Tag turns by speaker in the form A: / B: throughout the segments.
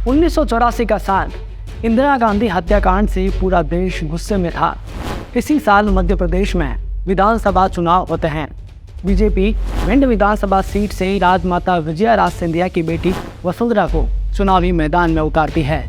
A: 1984 का साल इंदिरा गांधी हत्याकांड से पूरा देश गुस्से में था। इसी साल मध्य प्रदेश में विधानसभा चुनाव होते हैं। बीजेपी भिंड विधानसभा सीट से राजमाता विजयाराजे सिंधिया की बेटी वसुंधरा को चुनावी मैदान में उतारती है।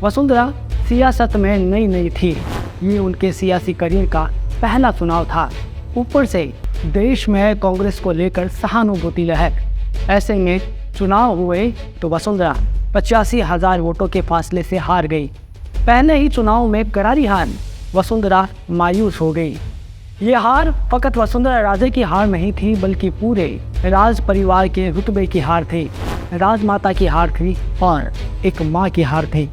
A: वसुंधरा सियासत में नई थी। ये उनके सियासी करियर का पहला चुनाव था। ऊपर से देश में कांग्रेस को लेकर सहानुभूति लहर। ऐसे में चुनाव हुए तो वसुंधरा 85,000 वोटों के फासले से हार गई। पहले ही चुनाव में करारी हार वसुंधरा मायूस हो गई। ये हार फकत वसुंधरा राजे की हार नहीं थी, बल्कि पूरे राज परिवार के रुतबे की हार थी। राजमाता की हार थी और एक माँ की हार थी।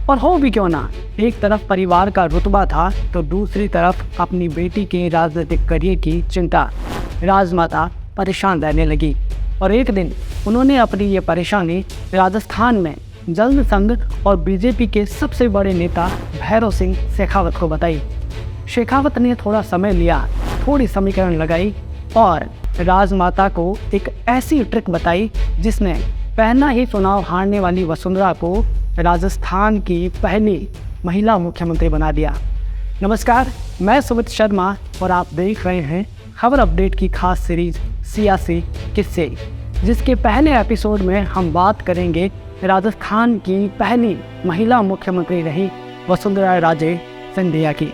A: और हो भी क्यों ना, एक तरफ परिवार का रुतबा था तो दूसरी तरफ अपनी बेटी के राजनीतिक करियर की चिंता। राजमाता परेशान रहने लगी और एक दिन उन्होंने अपनी ये परेशानी राजस्थान में जल्द संघ और बीजेपी के सबसे बड़े नेता भैरव सिंह शेखावत को बताई। शेखावत ने थोड़ा समय लिया, थोड़ी समीकरण लगाई और राजमाता को एक ऐसी ट्रिक बताई जिसने पहला ही चुनाव हारने वाली वसुंधरा को राजस्थान की पहली महिला मुख्यमंत्री बना दिया। नमस्कार, मैं सुमित शर्मा और आप देख रहे हैं खबर अपडेट की खास सीरीज सियासी किस्से, जिसके पहले एपिसोड में हम बात करेंगे राजस्थान की पहली महिला मुख्यमंत्री रही वसुंधरा राजे सिंधिया की।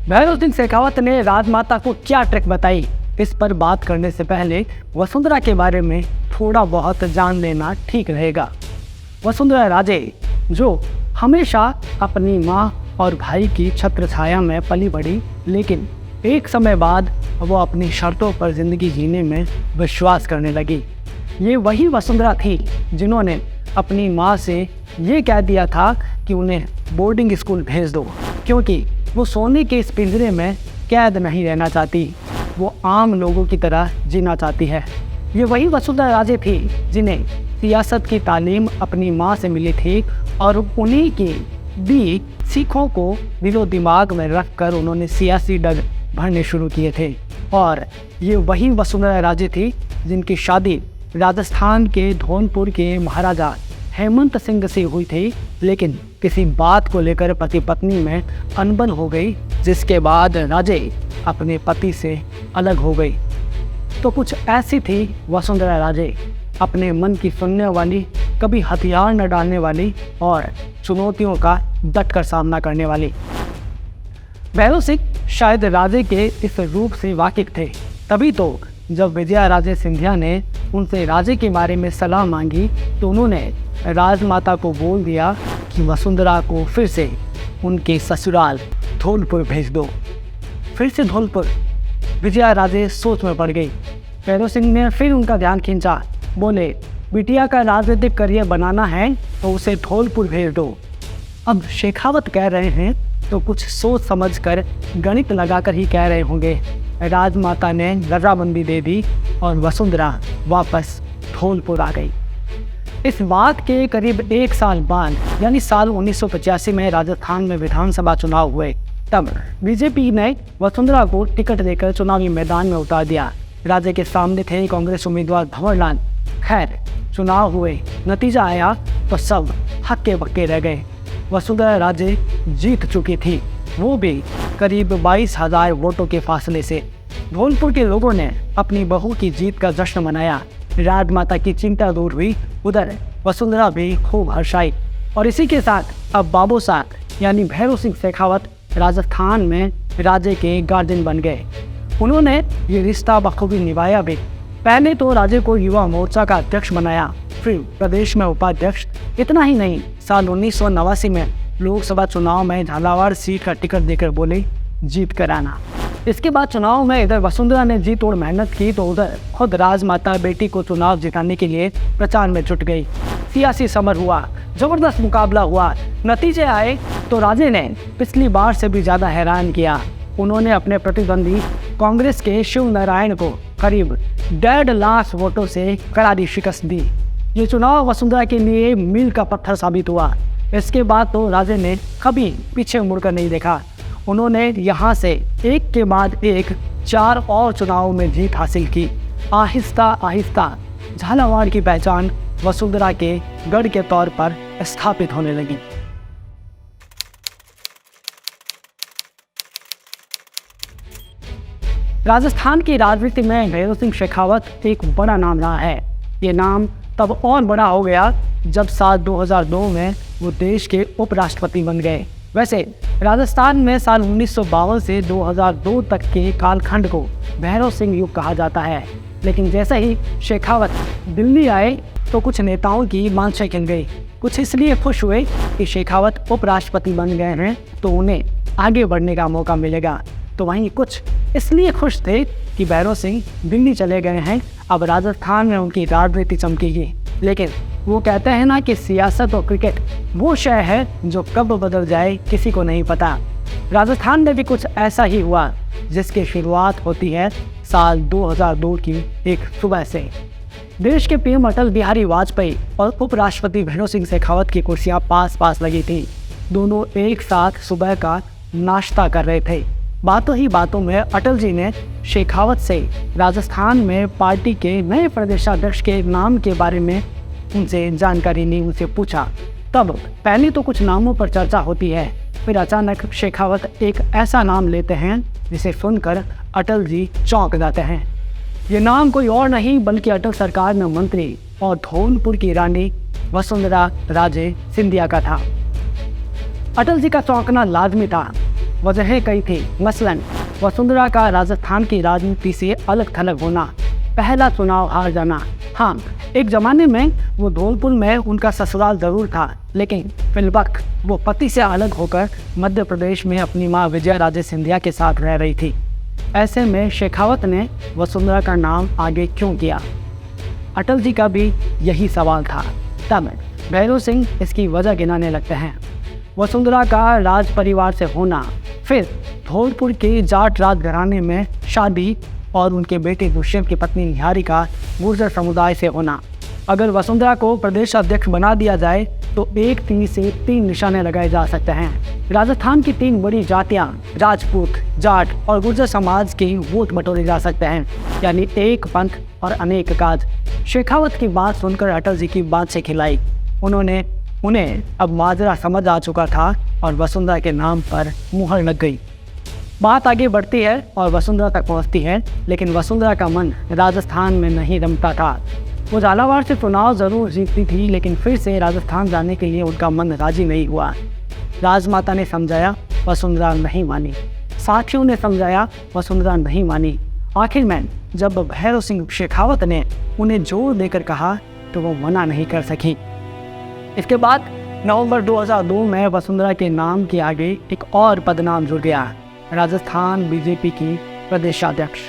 A: भैरव सिंह शेखावत ने राजमाता को क्या ट्रिक बताई, इस पर बात करने से पहले वसुंधरा के बारे में थोड़ा बहुत जान लेना ठीक रहेगा। वसुंधरा राजे जो हमेशा अपनी माँ और भाई की छत्र छाया में पली बढ़ी, लेकिन एक समय बाद वो अपनी शर्तों पर ज़िंदगी जीने में विश्वास करने लगी। ये वही वसुंधरा थी जिन्होंने अपनी माँ से ये कह दिया था कि उन्हें बोर्डिंग स्कूल भेज दो, क्योंकि वो सोने के इस पिंजरे में कैद नहीं रहना चाहती, वो आम लोगों की तरह जीना चाहती है। ये वही वसुंधरा राजे थी जिन्हें सियासत की तालीम अपनी माँ से मिली थी और उन्हीं की दी सीखों को दिलो दिमाग में रखकर उन्होंने सियासी डग भरने शुरू किए थे। और ये वही वसुंधरा राजे थी जिनकी शादी राजस्थान के धौलपुर के महाराजा हेमंत सिंह से हुई थी, लेकिन किसी बात को लेकर पति पत्नी में अनबन हो गई, जिसके बाद राजे अपने पति से अलग हो गई। तो कुछ ऐसी थी वसुंधरा राजे, अपने मन की सुनने वाली, कभी हथियार न डालने वाली और चुनौतियों का डटकर सामना करने वाली। भैरव सिंह शायद राजे के इस रूप से वाकिफ थे, तभी तो जब विजयाराजे सिंधिया ने उनसे राजे के बारे में सलाह मांगी तो उन्होंने राजमाता को बोल दिया कि वसुंधरा को फिर से उनके ससुराल धौलपुर भेज दो। फिर से धौलपुर? विजयाराजे सोच में पड़ गई। भैरव सिंह ने फिर उनका ध्यान खींचा, बोले, बिटिया का राजनीतिक करियर बनाना है तो उसे धौलपुर भेज दो। अब शेखावत कह रहे हैं तो कुछ सोच समझकर, गणित लगाकर ही कह रहे होंगे। राजमाता ने रजामंदी दे दी और वसुंधरा वापस धौलपुर आ गई। इस बात के करीब एक साल बाद, यानी साल 1985 में राजस्थान में विधानसभा चुनाव हुए। तब बीजेपी ने वसुंधरा को टिकट देकर चुनावी मैदान में उतार दिया। राजे के सामने थे कांग्रेस उम्मीदवार भंवरलाल। खैर, चुनाव हुए, नतीजा आया तो सब हक्के बक्के रह गए। वसुंधरा राजे जीत चुकी थी, वो भी करीब 22,000 वोटों के फासले से। धौलपुर के लोगों ने अपनी बहू की जीत का जश्न मनाया। राजमाता की चिंता दूर हुई, उधर वसुंधरा भी खूब हर्षाई। और इसी के साथ अब बाबू साहब यानी भैरव सिंह शेखावत राजस्थान में राजे के गार्जियन बन गए। उन्होंने ये रिश्ता बखूबी निभाया भी। पहले तो राजे को युवा मोर्चा का अध्यक्ष बनाया, फिर प्रदेश में उपाध्यक्ष। इतना ही नहीं, साल 1989 में लोकसभा चुनाव में झालावाड़ सीट का टिकट देकर बोले, जीत कर आना। इसके बाद चुनाव में इधर वसुंधरा ने जी तोड़ मेहनत की तो उधर खुद राजमाता बेटी को चुनाव जिताने के लिए प्रचार में जुट गई। सियासी समर हुआ, जबरदस्त मुकाबला हुआ। नतीजे आए तो राजे ने पिछली बार से भी ज़्यादा हैरान किया। उन्होंने अपने प्रतिद्वंदी कांग्रेस के शिव नारायण को करीब 1.5 लाख वोटों से करारी शिकस्त दी। ये चुनाव वसुंधरा के लिए मील का पत्थर साबित हुआ। इसके बाद तो राजे ने कभी पीछे मुड़कर नहीं देखा। उन्होंने यहाँ से एक के बाद एक 4 और चुनावों में जीत हासिल की। आहिस्ता आहिस्ता झालावाड़ की पहचान वसुंधरा के गढ़ के तौर पर स्थापित होने लगी। राजस्थान की राजनीति में भैरव सिंह शेखावत एक बड़ा नाम रहा है। ये नाम तब और बड़ा हो गया जब साल 2002 में वो देश के उपराष्ट्रपति बन गए। वैसे राजस्थान में साल 1952 से 2002 तक के कालखंड को भैरव सिंह युग कहा जाता है। लेकिन जैसे ही शेखावत दिल्ली आए तो कुछ नेताओं की मानसिक खिल गई। कुछ इसलिए खुश हुए कि शेखावत उपराष्ट्रपति बन गए हैं तो उन्हें आगे बढ़ने का मौका मिलेगा, तो वहीं कुछ इसलिए खुश थे कि भैरव सिंह दिल्ली चले गए हैं, अब राजस्थान में उनकी राजनीति चमकेगी। लेकिन वो कहते हैं ना कि सियासत और क्रिकेट वो शय है जो कब बदल जाए किसी को नहीं पता। राजस्थान में भी कुछ ऐसा ही हुआ, जिसकी शुरुआत होती है साल 2002 की एक सुबह से। देश के पीएम अटल बिहारी वाजपेयी और उपराष्ट्रपति भैरव सिंह शेखावत की कुर्सियां पास पास लगी थी। दोनों एक साथ सुबह का नाश्ता कर रहे थे। बातों ही बातों में अटल जी ने शेखावत से राजस्थान में पार्टी के नए प्रदेशाध्यक्ष के नाम के बारे में उनसे जानकारी ली, उनसे पूछा। तब पहले तो कुछ नामों पर चर्चा होती है, फिर अचानक शेखावत एक ऐसा नाम लेते हैं जिसे सुनकर अटल जी चौंक जाते हैं। ये नाम कोई और नहीं बल्कि अटल सरकार में मंत्री और धौलपुर की रानी वसुंधरा राजे सिंधिया का था। अटल जी का चौंकना लाजमी था। वजह कई थी, मसलन वसुंधरा का राजस्थान की राजनीति से अलग थलग होना, पहला चुनाव हार जाना। हाँ, एक ज़माने में वो धौलपुर में उनका ससुराल ज़रूर था, लेकिन फिलवक्त वो पति से अलग होकर मध्य प्रदेश में अपनी माँ विजया राजे सिंधिया के साथ रह रही थी। ऐसे में शेखावत ने वसुंधरा का नाम आगे क्यों किया? अटल जी का भी यही सवाल था। तब भैरव सिंह इसकी वजह गिनाने लगते हैं। वसुंधरा का राज परिवार से होना, फिर धौलपुर के जाट राजघराने में शादी और उनके बेटे दुष्यंत की पत्नी निहारिका गुर्जर समुदाय से होना। अगर वसुंधरा को प्रदेश अध्यक्ष बना दिया जाए तो एक तीर से 3 निशाने लगाए जा सकते हैं। राजस्थान की 3 बड़ी जातियां राजपूत, जाट और गुर्जर समाज के वोट बटोरे जा सकते हैं, यानी एक पंथ और अनेक काज। शेखावत की बात सुनकर अटल जी की बात से खिलाई। उन्हें अब माजरा समझ आ चुका था और वसुंधरा के नाम पर मुहर लग गई। बात आगे बढ़ती है और वसुंधरा तक पहुंचती है, लेकिन वसुंधरा का मन राजस्थान में नहीं रमता था। वो झालावाड़ से चुनाव जरूर जीतती थी, लेकिन फिर से राजस्थान जाने के लिए उनका मन राजी नहीं हुआ। राजमाता ने समझाया, वसुंधरा नहीं मानी। साथियों ने समझाया, वसुंधरा नहीं मानी। आखिर में जब भैरव सिंह शेखावत ने उन्हें जोर देकर कहा तो वो मना नहीं कर सकी। इसके बाद नवंबर 2002 में वसुंधरा के नाम के आगे एक और पदनाम जुड़ गया, राजस्थान बीजेपी की प्रदेशाध्यक्ष।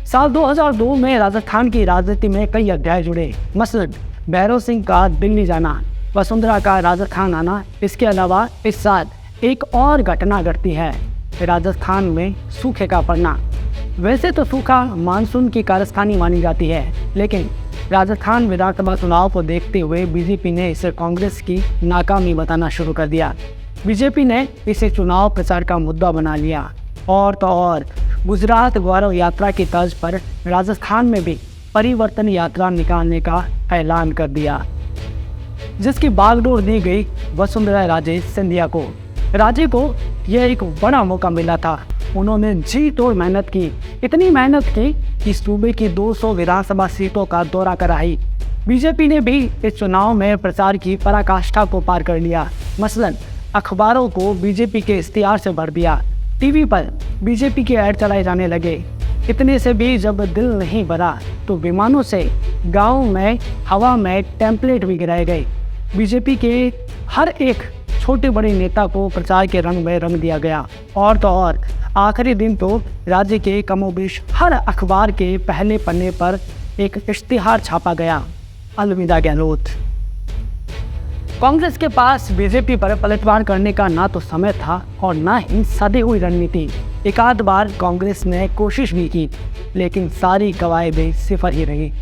A: साल 2002 में राजस्थान की राजनीति में कई अध्याय जुड़े, मसलन भैरव सिंह का दिल्ली जाना, वसुंधरा का राजस्थान आना। इसके अलावा इस साल एक और घटना घटती है, राजस्थान में सूखे का पड़ना। वैसे तो सूखा मानसून की कारस्तानी मानी जाती है, लेकिन राजस्थान विधानसभा चुनाव को देखते हुए बीजेपी ने इसे कांग्रेस की नाकामी बताना शुरू कर दिया। बीजेपी ने इसे चुनाव प्रचार का मुद्दा बना लिया और तो और गुजरात गौरव यात्रा की तर्ज पर राजस्थान में भी परिवर्तन यात्रा निकालने का ऐलान कर दिया, जिसकी बागडोर दी गई वसुंधरा राजे सिंधिया को। राजे को यह एक बड़ा मौका मिला था। उन्होंने जी तोड़ मेहनत की, इतनी मेहनत की कि सूबे की 200 विधानसभा सीटों का दौरा कराई। बीजेपी ने भी इस चुनाव में प्रचार की पराकाष्ठा को पार कर लिया। मसलन अखबारों को बीजेपी के इश्तिहार से भर दिया, टीवी पर बीजेपी के ऐड चलाए जाने लगे। इतने से भी जब दिल नहीं भरा तो विमानों से गाँव में हवा में टेम्पलेट भी गिराए गए। बीजेपी के हर एक छोटे बड़े नेता को प्रचार के रंग में रंग दिया गया। और तो और आखिरी दिन तो राज्य के कमोबेश हर अखबार के पहले पन्ने पर एक इश्तिहार छापा गया, अलविदा गहलोत। कांग्रेस के पास बीजेपी पर पलटवार करने का ना तो समय था और ना ही सदी हुई रणनीति। एक आध बार कांग्रेस ने कोशिश भी की, लेकिन सारी कवायदें सिफर ही रही।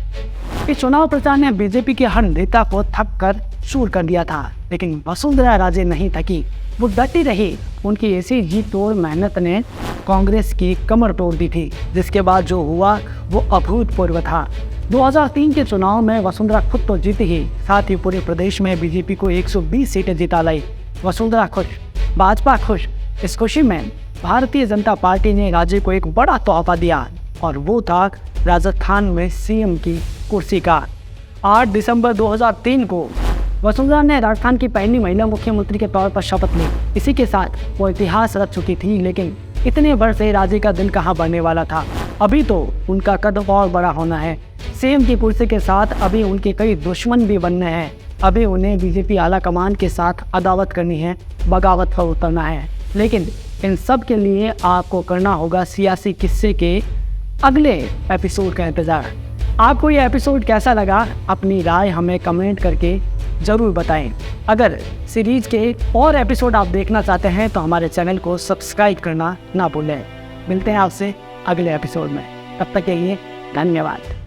A: इस चुनाव प्रचार ने बीजेपी के हर नेता को थक कर चूर कर दिया था, लेकिन वसुंधरा राजे नहीं थकी। वो डटी रही। उनकी ऐसी जी तोड़ मेहनत ने कांग्रेस की कमर तोड़ दी थी, जिसके बाद जो हुआ वो अभूतपूर्व था। 2003 के चुनाव में वसुंधरा खुद तो जीती ही, साथ ही पूरे प्रदेश में बीजेपी को 120 सीटें जिता लाई। वसुंधरा खुश, भाजपा खुश। इस खुशी में भारतीय जनता पार्टी ने राज्य को एक बड़ा तोहफा दिया और वो था राजस्थान में सीएम की कुर्सी का। 8 दिसंबर 2003 को वसुंधरा ने राजस्थान की पहली महिला मुख्यमंत्री के तौर पर शपथ ली। इसी के साथ वो इतिहास रच चुकी थी, लेकिन इतने वर्ष से राज्य का दिल कहाँ बढ़ने वाला था। अभी तो उनका कद और बड़ा होना है। सीएम की कुर्सी के साथ अभी उनके कई दुश्मन भी बनने हैं। अभी उन्हें बीजेपी आला कमान के साथ अदावत करनी है, बगावत पर उतरना है। लेकिन इन सब के लिए आपको करना होगा सियासी किस्से के अगले एपिसोड का इंतज़ार। आपको ये एपिसोड कैसा लगा, अपनी राय हमें कमेंट करके ज़रूर बताएं। अगर सीरीज़ के और एपिसोड आप देखना चाहते हैं तो हमारे चैनल को सब्सक्राइब करना ना भूलें। मिलते हैं आपसे अगले एपिसोड में, तब तक के लिए धन्यवाद।